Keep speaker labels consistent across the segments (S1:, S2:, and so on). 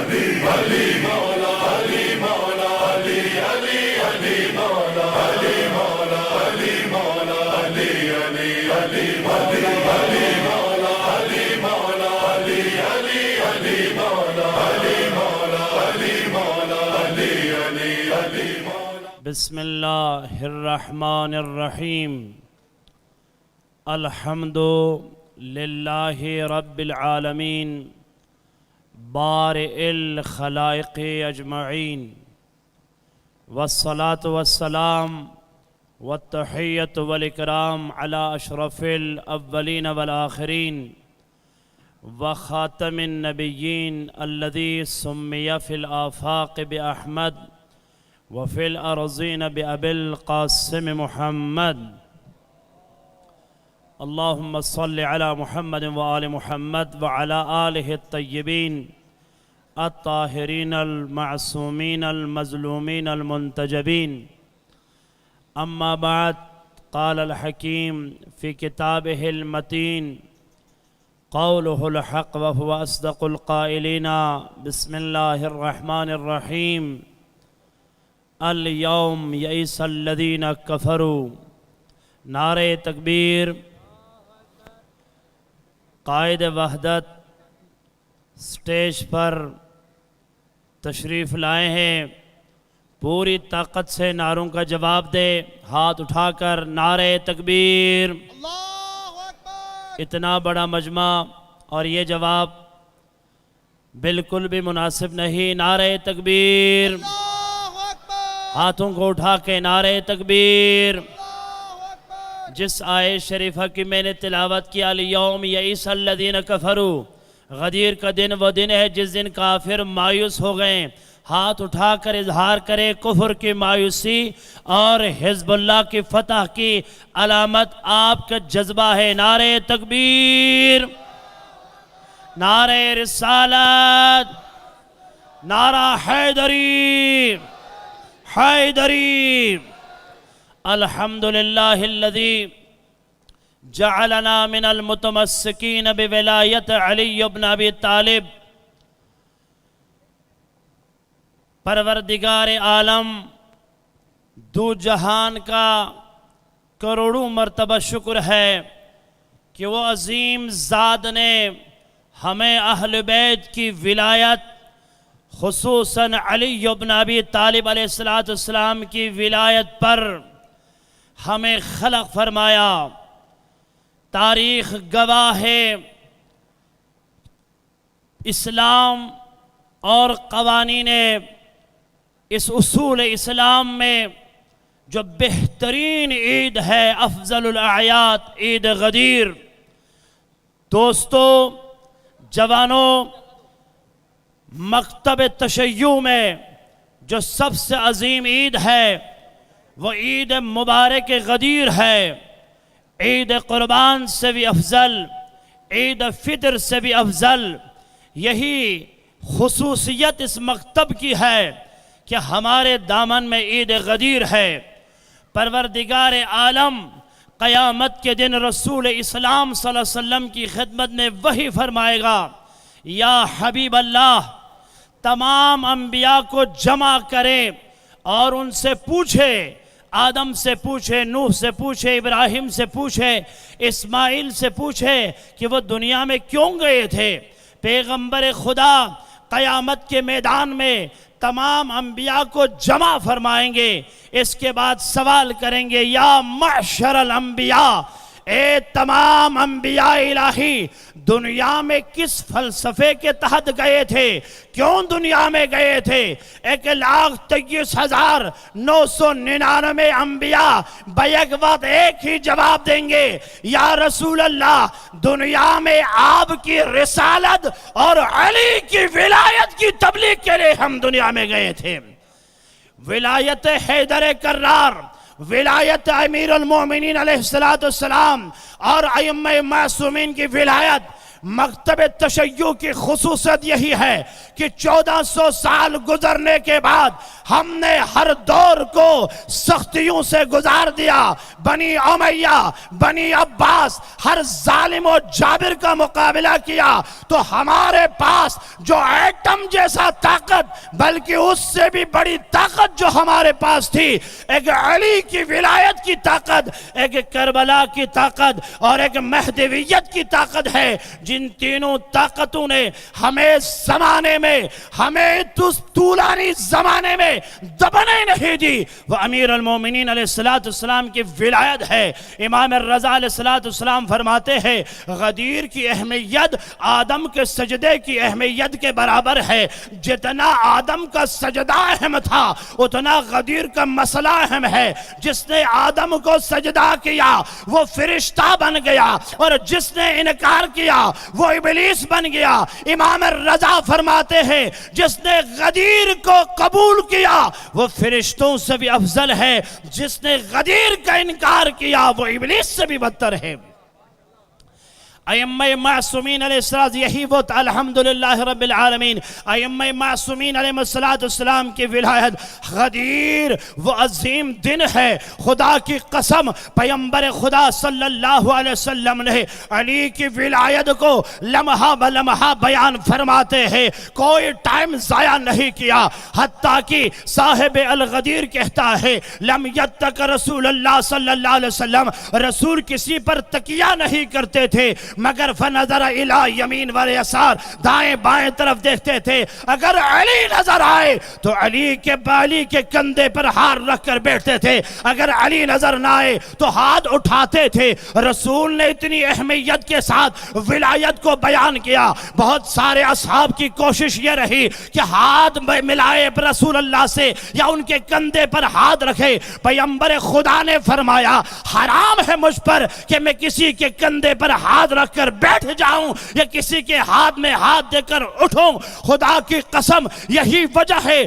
S1: علی مولا علی مولا علی علی علی مولا علی مولا علی مولا علی علی علی مولا علی مولا علی مولا علی علی علی مولا علی مولا علی مولا علی علی علی مولا.
S2: بسم اللہ الرحمن الرحیم. الحمد للہ رب العالمین بارئ الخلائق اجمعین والصلاة والسلام والتحیۃ والاکرام علی اشرف الاولین والآخرین وخاتم النبیین الذی سمی فی الآفاق بأحمد وفی الارضین بأبی القاسم محمد. اللہم صل علی محمد وآل محمد وعلی آلہ الطیبین الطاہرین المعصومین المظلومین المنتجبین. اما بعد قال الحکیم فی کتابہ المتین قولہ الحق وهو اصدق القائلین. بسم اللہ الرحمن الرحیم. اليوم یئس الذین کفروا. نعرہ تکبیر. قائد وحدت سٹیج پر تشریف لائے ہیں. پوری طاقت سے نعروں کا جواب دے. ہاتھ اٹھا کر نعرہ تکبیر.
S3: اللہ اکبر.
S2: اتنا بڑا مجمع اور یہ جواب بالکل بھی مناسب نہیں. نعرہ تکبیر.
S3: اللہ اکبر.
S2: ہاتھوں کو اٹھا کے نعرہ تکبیر.
S3: اللہ اکبر.
S2: جس آیت شریفہ کی میں نے تلاوت کیا الیوم یئس الذین کفروا. غدیر کا دن وہ دن ہے جس دن کافر مایوس ہو گئے. ہاتھ اٹھا کر اظہار کرے کفر کی مایوسی اور حزب اللہ کی فتح کی علامت آپ کا جذبہ ہے. نعرہ تکبیر. نعرہ رسالت. نعرہ حیدری. حیدری. الحمدللہ الذی جعلنا من المتمسکین بولایت علی بن ابی طالب. پروردگار عالم دو جہان کا کروڑوں مرتبہ شکر ہے کہ وہ عظیم ذات نے ہمیں اہل بیت کی ولایت خصوصاً علی بن ابی طالب علیہ السلام کی ولایت پر ہمیں خلق فرمایا. تاریخ گواہ ہے اسلام اور قوانین اس اصول اسلام میں جو بہترین عید ہے افضل الاعیاد عید غدیر. دوستو جوانوں مکتب تشیع میں جو سب سے عظیم عید ہے وہ عید مبارک غدیر ہے. عید قربان سے بھی افضل عید فطر سے بھی افضل. یہی خصوصیت اس مکتب کی ہے کہ ہمارے دامن میں عید غدیر ہے. پروردگار عالم قیامت کے دن رسول اسلام صلی اللہ علیہ وسلم کی خدمت میں وحی فرمائے گا یا حبیب اللہ تمام انبیاء کو جمع کرے اور ان سے پوچھے. آدم سے پوچھے, نوح سے پوچھے, ابراہیم سے پوچھے, اسماعیل سے پوچھے کہ وہ دنیا میں کیوں گئے تھے. پیغمبر خدا قیامت کے میدان میں تمام انبیاء کو جمع فرمائیں گے. اس کے بعد سوال کریں گے یا معشر الانبیاء, اے تمام انبیاء الہی دنیا میں کس فلسفے کے تحت گئے تھے, کیوں دنیا میں گئے تھے. 1,23,999 انبیاء بیک وقت ایک ہی جواب دیں گے یا رسول اللہ دنیا میں آپ کی رسالت اور علی کی ولایت کی تبلیغ کے لئے ہم دنیا میں گئے تھے. ولایت حیدر کرار, ولایت امیر المومنین علیہ السلام اور ائمہ معصومین کی ولایت مکتب تشیع کی خصوصیت یہی ہے کہ 1400 سال گزرنے کے بعد ہم نے ہر دور کو سختیوں سے گزار دیا. بنی امیہ، بنی عباس، ہر ظالم و جابر کا مقابلہ کیا تو ہمارے پاس جو ایٹم جیسا طاقت، بلکہ اس سے بھی بڑی طاقت جو ہمارے پاس تھی، ایک علی کی ولایت کی طاقت، ایک کربلا کی طاقت اور ایک مہدویت کی طاقت ہے. جن تینوں طاقتوں نے ہمیں زمانے میں، ہمیں طولانی زمانے میں دبنے نہیں دی. وہ امیر المومنین علیہ السلام کی ولایت ہے. امام رضا علیہ السلام فرماتے ہیں غدیر کی اہمیت آدم کے سجدے کی اہمیت کے برابر ہے. جتنا آدم کا سجدہ اہم تھا اتنا غدیر کا مسئلہ اہم ہے. جس نے آدم کو سجدہ کیا وہ فرشتہ بن گیا، اور جس نے انکار کیا وہ ابلیس بن گیا. امام رضا فرماتے ہیں جس نے غدیر کو قبول کیا وہ فرشتوں سے بھی افضل ہے، جس نے غدیر کا انکار کیا وہ ابلیس سے بھی بدتر ہے. ائمہ معصومین علیہ السلام، یہی وہ الحمدللہ رب العالمین، ائمہ معصومین علیہ السلام کی ولایت. غدیر وہ عظیم دن ہے. خدا کی قسم پیغمبر خدا صلی اللہ علیہ وسلم نے علی کی ولایت کو لمحہ بلمحہ بیان فرماتے ہیں، کوئی ٹائم ضائع نہیں کیا. حتیٰ کہ صاحب الغدیر کہتا ہے لم یتق رسول اللہ صلی اللہ علیہ وسلم، رسول کسی پر تکیہ نہیں کرتے تھے مگر فنظر الی یمین و یسار، دائیں بائیں طرف دیکھتے تھے. اگر علی نظر آئے تو علی کے کندھے پر ہاتھ رکھ کر بیٹھتے تھے، اگر علی نظر نہ آئے تو ہاتھ اٹھاتے تھے. رسول نے اتنی اہمیت کے ساتھ ولایت کو بیان کیا. بہت سارے اصحاب کی کوشش یہ رہی کہ ہاتھ ملائے رسول اللہ سے یا ان کے کندھے پر ہاتھ رکھے. پیغمبر خدا نے فرمایا حرام ہے مجھ پر کہ میں کسی کے کندھے پر ہاتھ رکھ کر بیٹھ جاؤں یا کسی کے ہاتھ میں ہاتھ دے کر اٹھوں. خدا کی قسم یہی وجہ ہے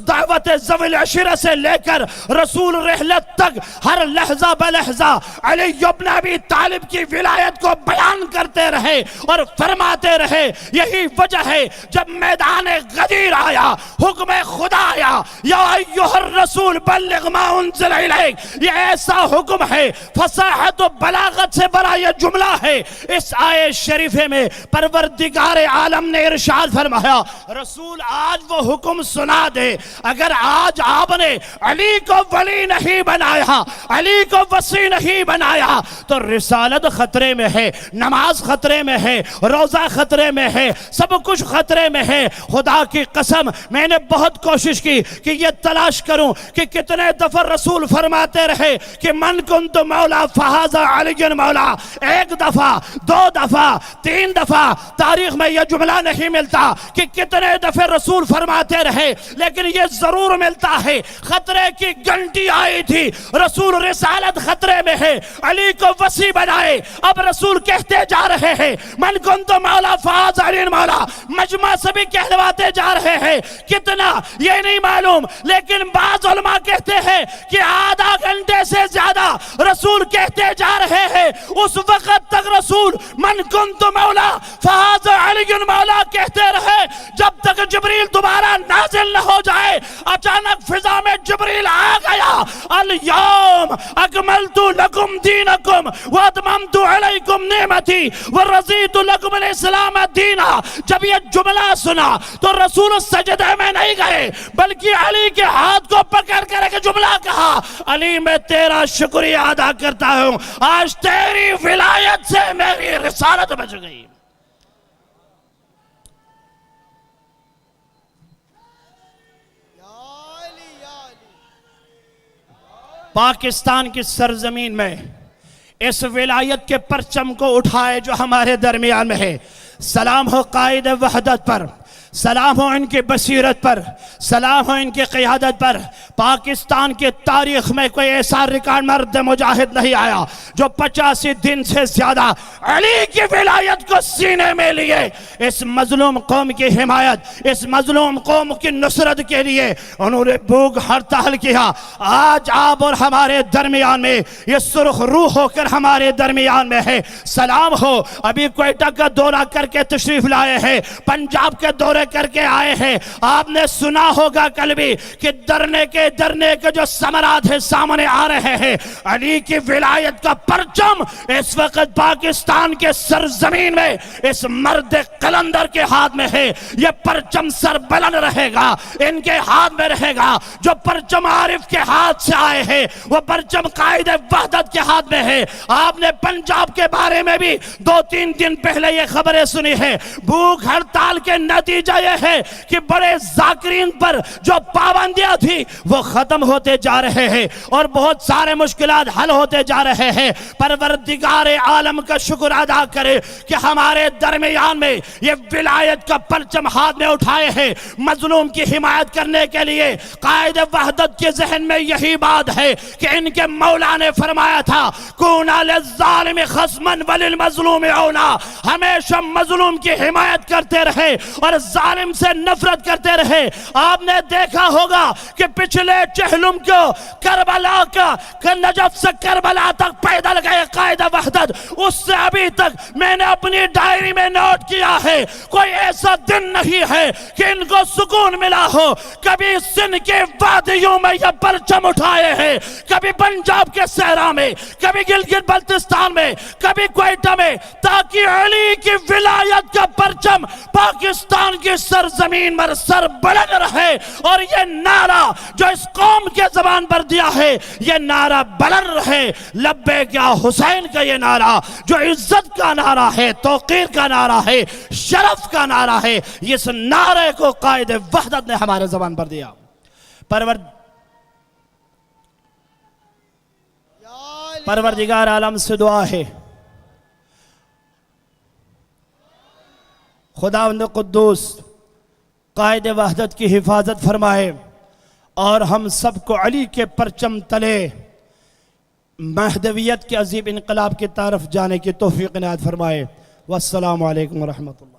S2: دعوت ذوی العشرہ سے لے کر رسول رحلت تک ہر لحظہ بلحظہ علی ابن ابی طالب کی ولایت کو بیان کرتے رہے اور فرماتے رہے. یہی وجہ ہے جب میدان غدیر آیا حکم خدا آیا یا ایھا الرسول بلغ ما انزل الیک، یہ ایسا حکم ہے فصاحت و بلاغت سے بڑا یہ جملہ ہے. اس آیت شریفے میں پروردگار عالم نے ارشاد فرمایا رسول آج وہ حکم سنا دے. اگر آج آپ نے علی کو ولی نہیں بنایا، علی کو وصی نہیں بنایا تو رسالت خطرے میں ہے، نماز خطرے میں ہے، روزہ خطرے میں ہے، سب کچھ خطرے میں ہے. خدا کی قسم میں نے بہت کوشش کی کہ یہ تلاش کروں کہ کتنے دفعہ رسول فرماتے رہے کہ من کنت مولا فہذا علی مولا. ایک دفعہ، دو دفعہ، تین دفعہ تاریخ میں یہ جملہ نہیں ملتا کہ کتنے دفعہ رسول فرماتے رہے، لیکن یہ ضرور ملتا ہے خطرے کی گھنٹی آئی تھی. رسول رسالت خطرے میں ہے، علی کو وصی بنائے. اب رسول کہتے جا رہے ہیں من کنت مولا فاز علی مولا، مجمع سے بھی کہلواتے جا رہے ہیں. کتنا یہ نہیں معلوم، لیکن بعض علماء کہتے ہیں کہ آدھا گھنٹے سے زیادہ رسول کہتے جا رہے ہیں. اس وقت تک رسول من کنت مولا فاز علی مولا کہتے رہے جب تک جبریل دوبارہ نازل نہ ہو جائے. اچانک فضا میں جبریل آ گیا، الیوم اکملت لکم دینکم واتممت علیکم نعمتی ورضیت لکم الاسلام دینا. جب یہ جملہ سنا تو رسول سجدے میں نہیں گئے بلکہ علی کے ہاتھ کو پکڑ کر ایک جملہ کہا علی میں تیرا شکریہ ادا کرتا ہوں، آج تیری ولایت سے میری رسالت بچ گئی. پاکستان کی سرزمین میں اس ولایت کے پرچم کو اٹھائے جو ہمارے درمیان میں ہے. سلام ہو قائد وحدت پر، سلام ہو ان کی بصیرت پر، سلام ہو ان کی قیادت پر۔ پاکستان کی تاریخ میں کوئی ایسا ریکارڈ مرد مجاہد نہیں آیا جو 85 دن سے زیادہ علی کی ولایت کو سینے میں لیے اس مظلوم قوم کی حمایت، اس مظلوم قوم کی نصرت کے لیے انہوں نے بھوک ہڑتال کیا۔ آج آپ اور ہمارے درمیان میں یہ سرخ روح ہو کر ہمارے درمیان میں ہے۔ سلام ہو، ابھی کوئٹہ کا دورہ کر کے تشریف لائے ہیں، پنجاب کے دورے کر کے آئے ہیں۔ آپ نے سنا ہوگا کل بھی کہ درنے کے جو ثمرات ہیں سامنے آ رہے ہیں۔ علی کی ولایت کا پرچم اس وقت پاکستان کے سرزمین میں اس مرد قلندر کے ہاتھ میں ہے۔ یہ پرچم سر بلند رہے گا، ان کے ہاتھ میں رہے گا۔ جو پرچم عارف کے ہاتھ سے آئے ہیں وہ پرچم قائد وحدت کے ہاتھ میں ہے۔ آپ نے پنجاب کے بارے میں بھی 2-3 دن پہلے یہ خبریں سنی ہے۔ بھوک ہڑتال کے نتیجہ یہ ہے کہ بڑے ذاکرین پر جو پابندیاں تھی وہ ختم ہوتے جا رہے ہیں اور بہت سارے مشکلات حل ہوتے جا رہے ہیں۔ پروردگار عالم کا شکر ادا کرے کہ ہمارے درمیان میں یہ ولایت کا پرچم ہاتھ میں اٹھائے ہیں مظلوم کی حمایت کرنے کے لیے۔ قائد وحدت کے ذہن میں یہی بات ہے کہ ان کے مولا نے فرمایا تھا کونا للظالم خصما وللمظلوم عونا، ہمیشہ مظلوم کی حمایت کرتے رہے اور ظالم سے نفرت کرتے رہے۔ آپ نے دیکھا ہوگا کہ پچھلے چہلم کو کربلا کا نجف سے کربلا تک پیدل گئے قائد وحدت، اس سے ابھی تک میں نے اپنی ڈائری میں نوٹ کیا ہے کوئی ایسا دن نہیں ہے کہ ان کو سکون ملا ہو۔ کبھی سندھ کے وادیوں میں یہ پرچم اٹھائے ہیں، کبھی پنجاب کے صحرا میں، کبھی گلگت بلتستان میں، کبھی کوئٹہ میں، تاکہ علی کی ولایت کا پرچم پاکستان کی سرزمین پر سر بلند رہے۔ اور یہ نعرہ جو اس قوم کے زبان پر دیا ہے یہ نعرہ بلند رہے۔ لبیک یا حسین کا یہ نعرہ جو عزت کا نعرہ ہے، توقیر کا نعرہ ہے، شرف کا نعرہ ہے، اس نعرے کو قائد وحدت نے ہمارے زبان پر دیا۔ پروردگار عالم سے دعا ہے خداوند قدوس قائد وحدت کی حفاظت فرمائے اور ہم سب کو علی کے پرچم تلے مہدویت کے عظیم انقلاب کی طرف جانے کی توفیق عنایت فرمائے۔ والسلام علیکم ورحمۃ اللہ۔